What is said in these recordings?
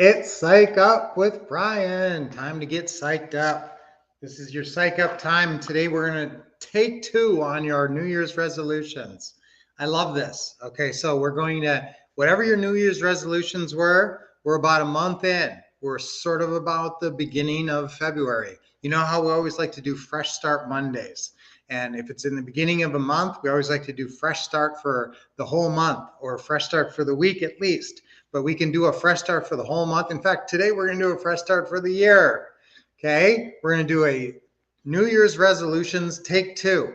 It's Psych Up with Brian. Time to get psyched up. This is your Psych Up time. Today we're going to take two on your New Year's resolutions. I love this. Okay, so we're going to, whatever your New Year's resolutions were, we're about a month in. We're sort of about the beginning of February. You know how we always like to do Fresh Start Mondays. And if it's in the beginning of a month, we always like to do fresh start for the whole month or fresh start for the week at least. But we can do a fresh start for the whole month. In fact, today we're going to do a fresh start for the year. Okay, we're going to do a New Year's resolutions take two.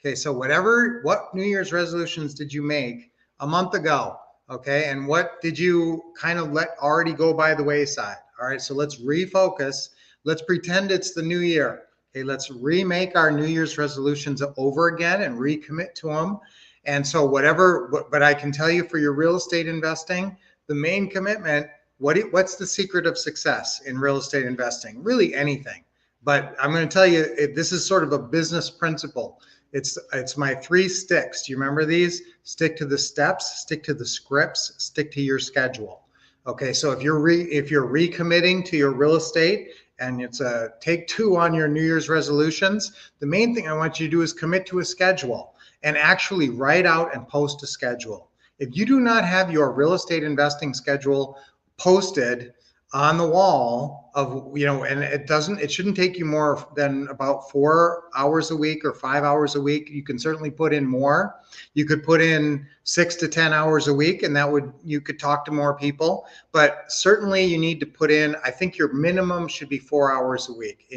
Okay, so what New Year's resolutions did you make a month ago? Okay, and what did you kind of let already go by the wayside? All right, so let's refocus. Let's pretend it's the new year. Okay, let's remake our New Year's resolutions over again and recommit to them. And so but I can tell you for your real estate investing, the main commitment, what's the secret of success in real estate investing? Really anything. But I'm going to tell you, this is sort of a business principle. It's my three sticks. Do you remember these? Stick to the steps, stick to the scripts, stick to your schedule. Okay, so if you're recommitting to your real estate and it's a take two on your New Year's resolutions, the main thing I want you to do is commit to a schedule and actually write out and post a schedule. If you do not have your real estate investing schedule posted on the wall and it shouldn't take you more than about 4 hours a week or 5 hours a week. You can certainly put in more. You could put in 6 to 10 hours a week, and you could talk to more people. But certainly you need to put in, I think your minimum should be 4 hours a week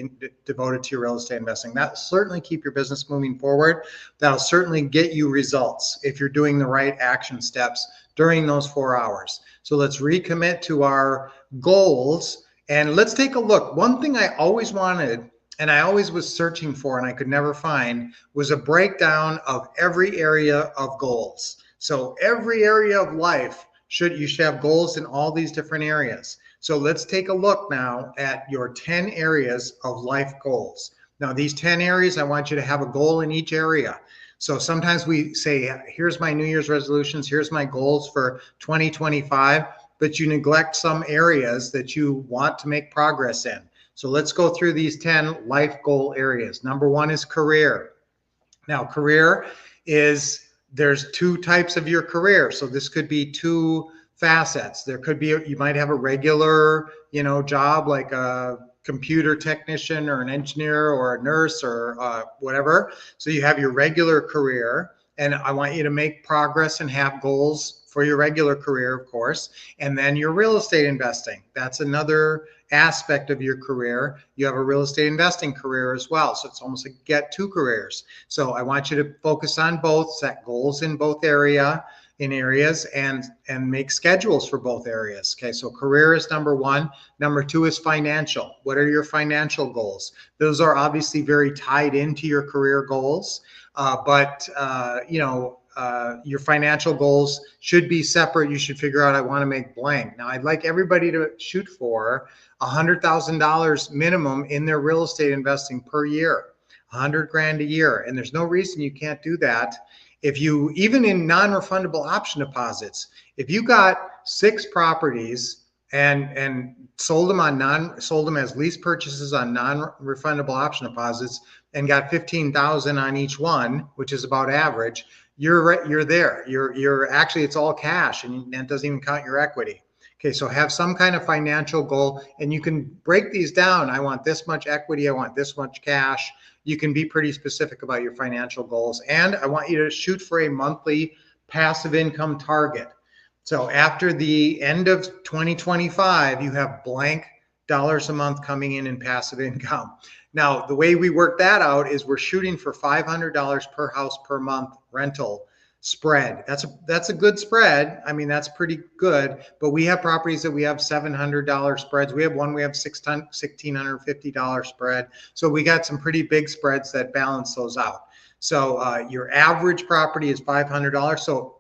devoted to your real estate investing. That'll certainly keep your business moving forward. That'll certainly get you results if you're doing the right action steps during those 4 hours. So let's recommit to our goals and let's take a look. One thing I always wanted and I always was searching for and I could never find was a breakdown of every area of goals. So every area of life you should have goals in all these different areas. So let's take a look now at your 10 areas of life goals. Now these 10 areas, I want you to have a goal in each area. So sometimes we say, here's my New Year's resolutions, here's my goals for 2025, but you neglect some areas that you want to make progress in. So let's go through these 10 life goal areas. Number one is career. Now, there's two types of your career. So this could be two facets. There could be, you might have a regular, job like a computer technician or an engineer or a nurse or whatever. So you have your regular career, and I want you to make progress and have goals for your regular career, of course. And then your real estate investing. That's another aspect of your career. You have a real estate investing career as well. So it's almost like get two careers. So I want you to focus on both, set goals in both areas and make schedules for both areas. Okay, so career is number one. Number two is financial. What are your financial goals? Those are obviously very tied into your career goals, but your financial goals should be separate. You should figure out, I want to make blank. Now, I'd like everybody to shoot for $100,000 minimum in their real estate investing per year, $100,000 a year. And there's no reason you can't do that. Even in non-refundable option deposits, if you got 6 properties and sold them as lease purchases on non-refundable option deposits and got $15,000 on each one, which is about average, you're there. You're actually, it's all cash and that doesn't even count your equity. Okay, so have some kind of financial goal and you can break these down. I want this much equity, I want this much cash. You can be pretty specific about your financial goals. And I want you to shoot for a monthly passive income target. So after the end of 2025, you have blank dollars a month coming in passive income. Now, the way we work that out is we're shooting for $500 per house per month rental spread. That's a good spread. I mean, that's pretty good, but we have properties that we have $700 spreads. We have $1,650 spread. So we got some pretty big spreads that balance those out. So your average property is $500. So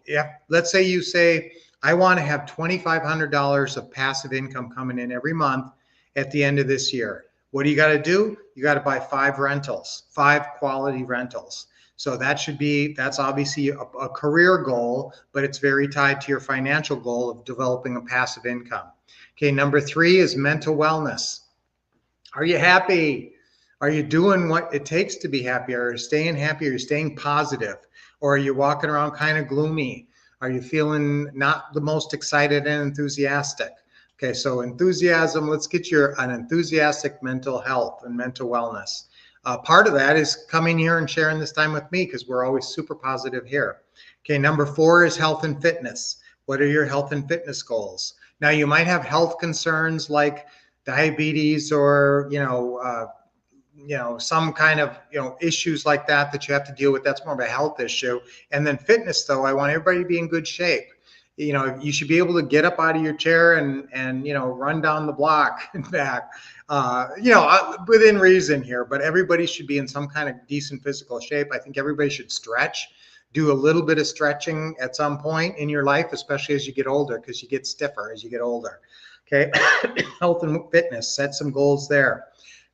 let's say you say, I want to have $2,500 of passive income coming in every month at the end of this year. What do? You got to buy 5 rentals, 5 quality rentals. So that's obviously a career goal, but it's very tied to your financial goal of developing a passive income. Okay, number 3 is mental wellness. Are you happy? Are you doing what it takes to be happy? Are you staying happy? Are you staying positive? Or are you walking around kind of gloomy? Are you feeling not the most excited and enthusiastic? Okay, so enthusiasm, let's get an enthusiastic mental health and mental wellness. Part of that is coming here and sharing this time with me because we're always super positive here. Okay, number 4 is health and fitness. What are your health and fitness goals? Now, you might have health concerns like diabetes or some kind of issues like that you have to deal with. That's more of a health issue. And then fitness, though, I want everybody to be in good shape. You should be able to get up out of your chair and run down the block and back, within reason here, but everybody should be in some kind of decent physical shape. I think everybody should stretch, do a little bit of stretching at some point in your life, especially as you get older, because you get stiffer as you get older. Okay. Health and fitness, set some goals there.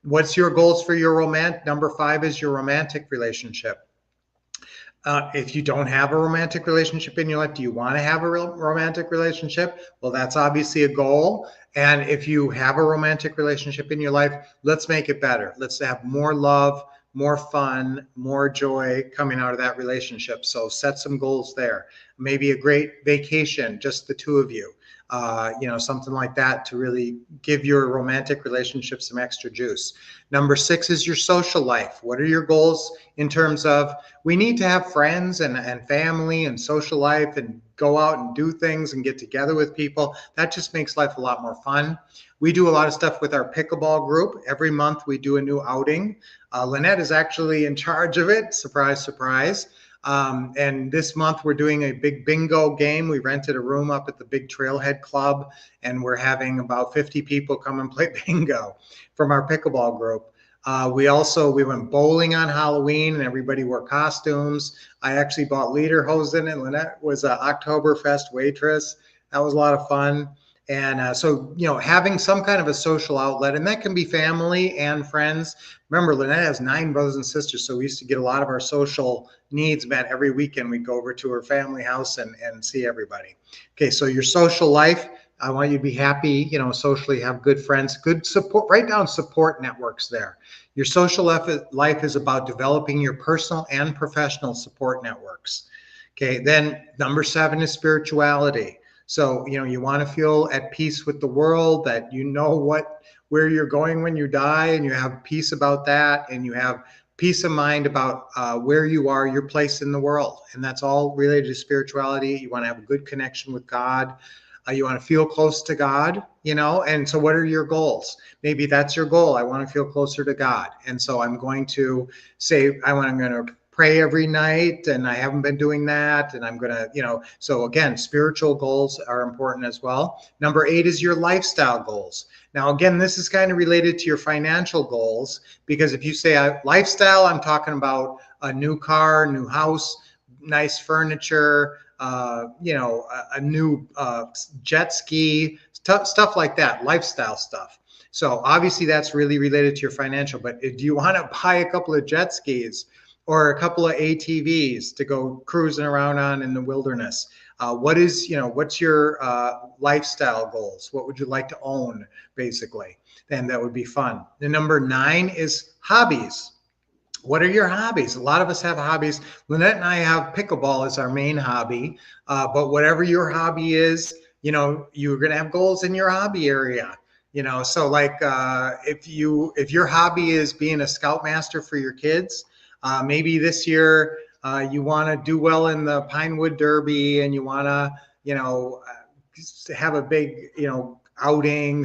What's your goals for your number 5 is your romantic relationship. If you don't have a romantic relationship in your life, do you want to have a romantic relationship? Well, that's obviously a goal. And if you have a romantic relationship in your life, let's make it better. Let's have more love, more fun, more joy coming out of that relationship. So set some goals there. Maybe a great vacation, just the two of you. Something like that to really give your romantic relationship some extra juice. Number 6 is your social life. What are your goals in terms of, we need to have friends and family and social life and go out and do things and get together with people. That just makes life a lot more fun. We do a lot of stuff with our pickleball group. Every month we do a new outing. Lynette is actually in charge of it. Surprise, surprise. And this month we're doing a big bingo game. We rented a room up at the Big Trailhead Club, and we're having about 50 people come and play bingo from our pickleball group. We went bowling on Halloween and everybody wore costumes. I actually bought lederhosen and Lynette was an Oktoberfest waitress. That was a lot of fun. And so having some kind of a social outlet, and that can be family and friends. Remember, Lynette has 9 brothers and sisters, so we used to get a lot of our social needs met every weekend. We'd go over to her family house and see everybody. Okay, so your social life, I want you to be happy, socially, have good friends, good support. Write down support networks there. Your social life is about developing your personal and professional support networks. Okay, then number 7 is spirituality. So, you want to feel at peace with the world, that where you're going when you die, and you have peace about that, and you have peace of mind about where you are, your place in the world. And that's all related to spirituality. You want to have a good connection with God. You want to feel close to God, and so what are your goals? Maybe that's your goal. I want to feel closer to God. And so I'm going to say, I'm going to pray every night, and I haven't been doing that. And I'm going to, so again, spiritual goals are important as well. Number 8 is your lifestyle goals. Now, again, this is kind of related to your financial goals, because if you say lifestyle, I'm talking about a new car, new house, nice furniture, a new jet ski, stuff like that, lifestyle stuff. So obviously that's really related to your financial, but do you want to buy a couple of jet skis or a couple of ATVs to go cruising around on in the wilderness? What's your lifestyle goals? What would you like to own, basically? Then that would be fun. The number 9 is hobbies. What are your hobbies? A lot of us have hobbies. Lynette and I have pickleball as our main hobby, but whatever your hobby is, you're going to have goals in your hobby area. So like if your hobby is being a scoutmaster for your kids, maybe this year you want to do well in the Pinewood Derby, and you want to, have a big,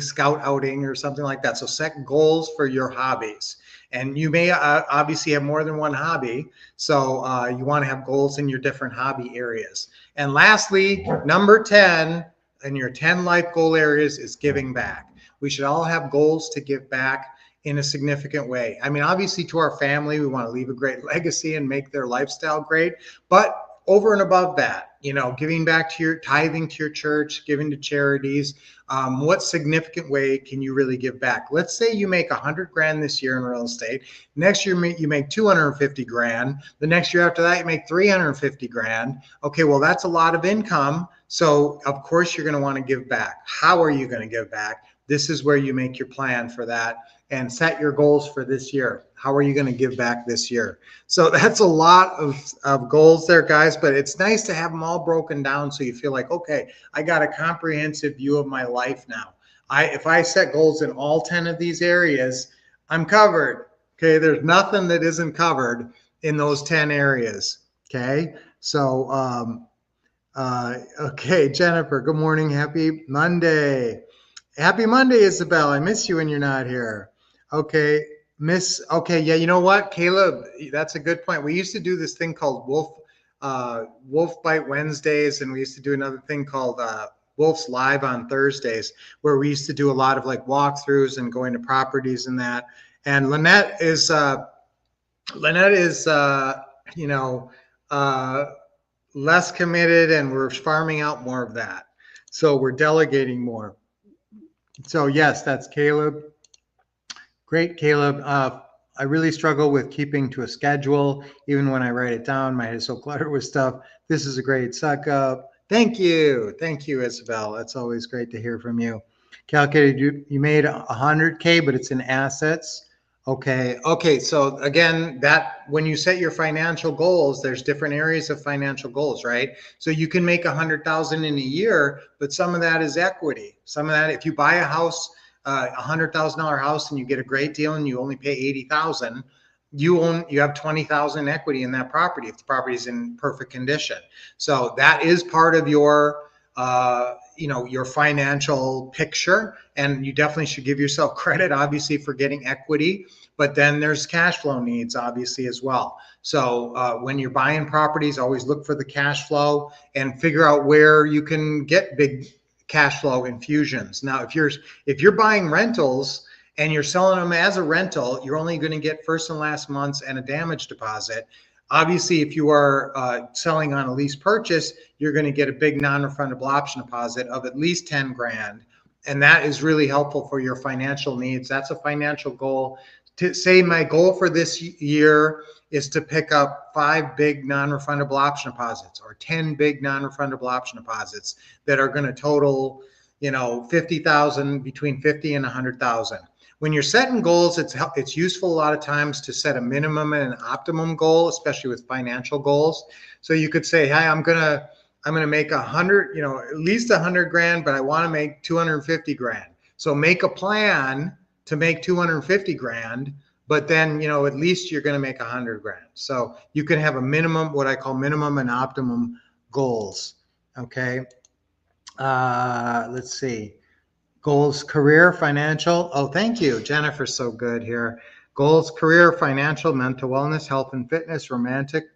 scout outing or something like that. So set goals for your hobbies. And you may obviously have more than one hobby. So you want to have goals in your different hobby areas. And lastly, number 10 in your 10 life goal areas is giving back. We should all have goals to give back in a significant way. I mean, obviously to our family, we want to leave a great legacy and make their lifestyle great. But over and above that, giving back to your tithing to your church, giving to charities. What significant way can you really give back? Let's say you make 100 grand this year in real estate. Next year, you make 250 grand. The next year after that, you make 350 grand. Okay, well, that's a lot of income. So of course you're going to want to give back. How are you going to give back? This is where you make your plan for that and set your goals for this year. How are you going to give back this year? So that's a lot of goals there, guys, but it's nice to have them all broken down so you feel like, okay, I got a comprehensive view of my life now. If I set goals in all 10 of these areas, I'm covered. Okay, there's nothing that isn't covered in those 10 areas. Okay, so okay, Jennifer, good morning. Happy Monday. Happy Monday, Isabel. I miss you when you're not here. Okay, okay, yeah, you know what, Caleb, that's a good point. We used to do this thing called Wolf Bite Wednesdays, and we used to do another thing called Wolf's Live on Thursdays, where we used to do a lot of like walkthroughs and going to properties and that. And Lynette is less committed, and we're farming out more of that. So we're delegating more. So yes, that's Caleb. Great, Caleb. I really struggle with keeping to a schedule. Even when I write it down, my head is so cluttered with stuff. This is a great suck up. Thank you. Thank you, Isabel. That's always great to hear from you. Calculated, you made 100K, but it's in assets. Okay. So again, that when you set your financial goals, there's different areas of financial goals, right? So you can make 100,000 in a year, but some of that is equity. Some of that, if you buy a house, $100,000 house, and you get a great deal, and you only pay 80,000, you have 20,000 equity in that property if the property is in perfect condition. So that is part of your your financial picture, and you definitely should give yourself credit, obviously, for getting equity. But then there's cash flow needs, obviously, as well. So when you're buying properties, always look for the cash flow and figure out where you can get big cash flow infusions. Now, if you're buying rentals and you're selling them as a rental, you're only going to get first and last months and a damage deposit. Obviously, if you are selling on a lease purchase, you're going to get a big non-refundable option deposit of at least 10 grand. And that is really helpful for your financial needs. That's a financial goal. To say my goal for this year is to pick up 5 big non-refundable option deposits or 10 big non-refundable option deposits that are going to total, 50,000, between 50 and 100,000. When you're setting goals, it's useful a lot of times to set a minimum and an optimum goal, especially with financial goals. So you could say, hey, I'm gonna make 100, at least 100 grand, but I want to make 250 grand. So make a plan to make 250 grand, but then, at least you're going to make 100 grand. So you can have a minimum, what I call minimum and optimum goals. Okay. Let's see. Goals, career, financial. Oh, thank you. Jennifer's so good here. Goals, career, financial, mental wellness, health and fitness, romantic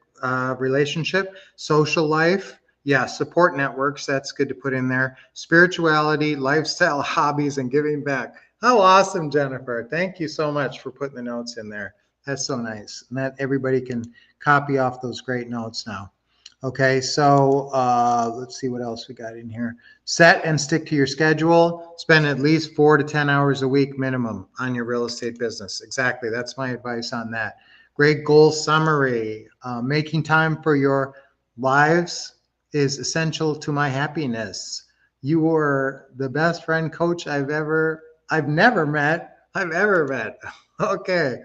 relationship, social life. Yeah, support networks. That's good to put in there. Spirituality, lifestyle, hobbies, and giving back. How awesome, Jennifer. Thank you so much for putting the notes in there. That's so nice. And that everybody can copy off those great notes now. Okay, so let's see what else we got in here. Set and stick to your schedule. Spend at least 4 to 10 hours a week minimum on your real estate business. Exactly, that's my advice on that. Great goal summary. Making time for your lives is essential to my happiness. You are the best friend coach I've ever met. Okay.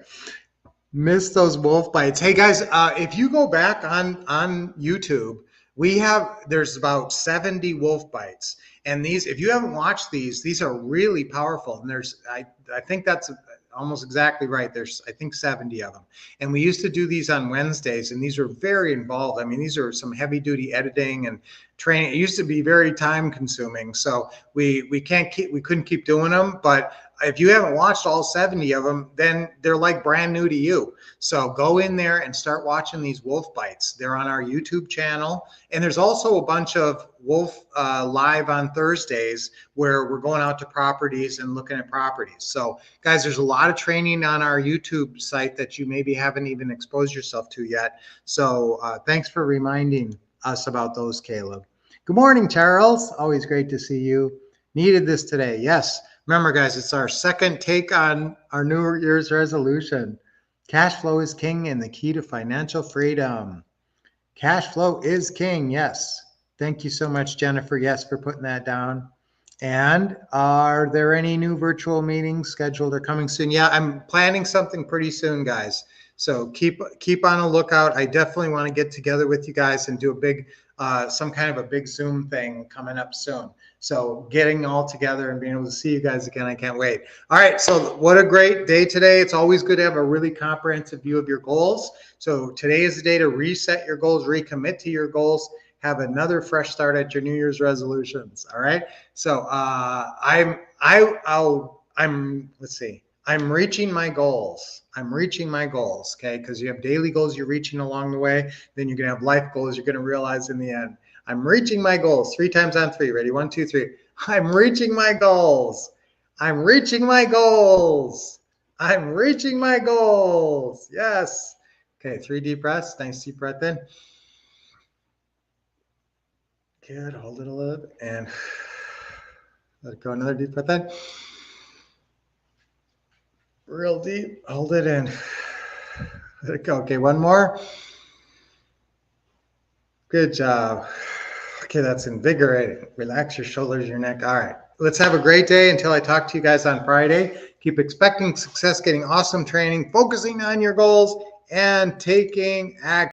Miss those wolf bites. Hey guys, if you go back on YouTube, there's about 70 wolf bites. And these, if you haven't watched these are really powerful. And I think that's almost exactly right. There's, I think, 70 of them. And we used to do these on Wednesdays, and these are very involved. I mean, these are some heavy duty editing and training. It used to be very time consuming. So we couldn't keep doing them, but if you haven't watched all 70 of them, then they're like brand new to you. So go in there and start watching these wolf bites. They're on our YouTube channel. And there's also a bunch of wolf live on Thursdays where we're going out to properties and looking at properties. So guys, there's a lot of training on our YouTube site that you maybe haven't even exposed yourself to yet. So thanks for reminding us about those, Caleb. Good morning, Charles. Always great to see you. Needed this today. Yes. Remember, guys, it's our second take on our New Year's resolution. Cash flow is king and the key to financial freedom. Cash flow is king. Yes. Thank you so much, Jennifer. Yes, for putting that down. And are there any new virtual meetings scheduled or coming soon? Yeah, I'm planning something pretty soon, guys. So keep on a lookout. I definitely want to get together with you guys and do a big, some kind of a big Zoom thing coming up soon. So getting all together and being able to see you guys again, I can't wait. All right, so what a great day today. It's always good to have a really comprehensive view of your goals. So today is the day to reset your goals, recommit to your goals, have another fresh start at your New Year's resolutions. All right. So let's see. I'm reaching my goals. I'm reaching my goals. Okay. Because you have daily goals you're reaching along the way. Then you're going to have life goals you're going to realize in the end. I'm reaching my goals 3 times on 3. Ready? 1, 2, 3. I'm reaching my goals. I'm reaching my goals. I'm reaching my goals. Yes. Okay. 3 deep breaths. Nice deep breath in. Good. Hold it a little bit and let it go. Another deep breath in. Real deep. Hold it in. Let it go. Okay, one more. Good job. Okay, that's invigorating. Relax your shoulders, your neck. All right. Let's have a great day until I talk to you guys on Friday. Keep expecting success, getting awesome training, focusing on your goals, and taking action.